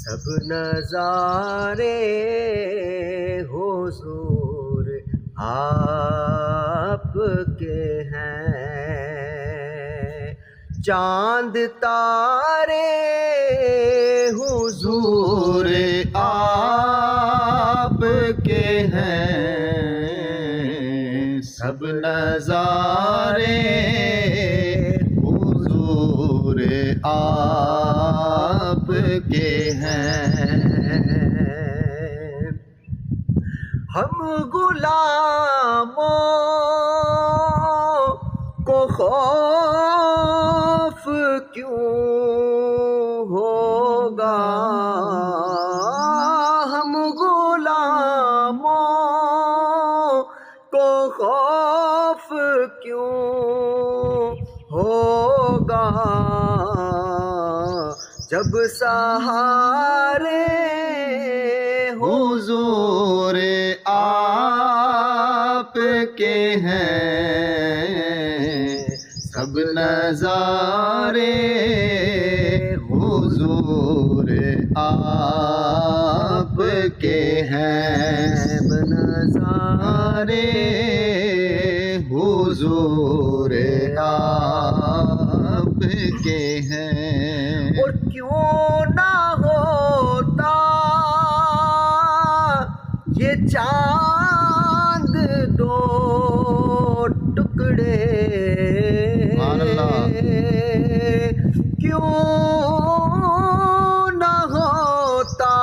سب نظارے حضور آپ کے ہیں، چاند تارے حضور آپ کے ہیں، سب نظارے حضور آپ کے ہیں۔ ہم غلاموں کو خوف کیوں ہوگا، ہم غلاموں کو خوف کیوں ہوگا، جب سہارے حضور آپ کے ہیں، سب نظارے حضور آپ کے ہیں، سب نظارے حضور آپ کے ہیں۔ اور کیوں نہ ہوتا یہ چاند دو ٹکڑے، سبحان اللہ، کیوں نہ ہوتا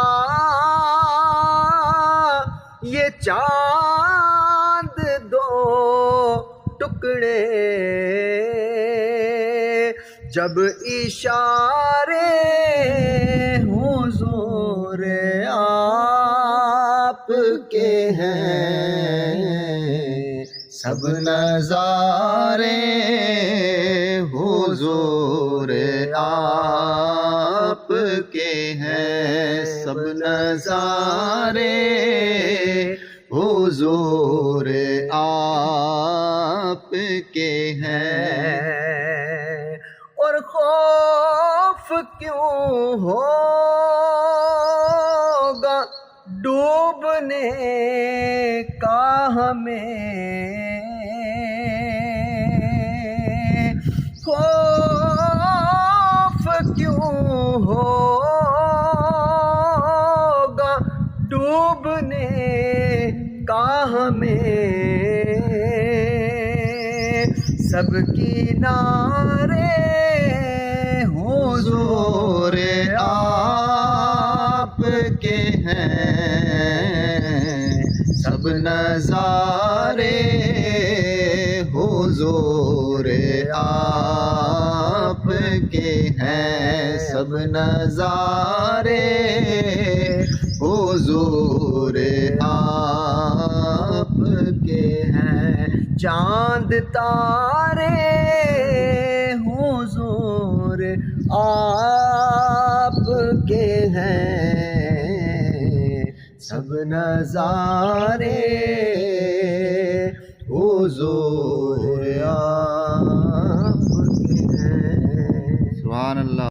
یہ چاند دو ٹکڑے، جب اشارے حضور آپ کے ہیں، سب نظارے حضور آپ کے ہیں، سب نظارے حضور آپ کے ہیں۔ اور خوف کیوں ہوگا ڈوبنے کا ہمیں، خوف کیوں ہوگا ڈوبنے کا ہمیں، سب کنارے حضور آپ کے ہیں، سب نظارے حضور آپ کے ہیں، سب نظارے حضور آپ کے ہیں۔ چاند تارے حضور آپ کے ہیں، سب نظارے حضور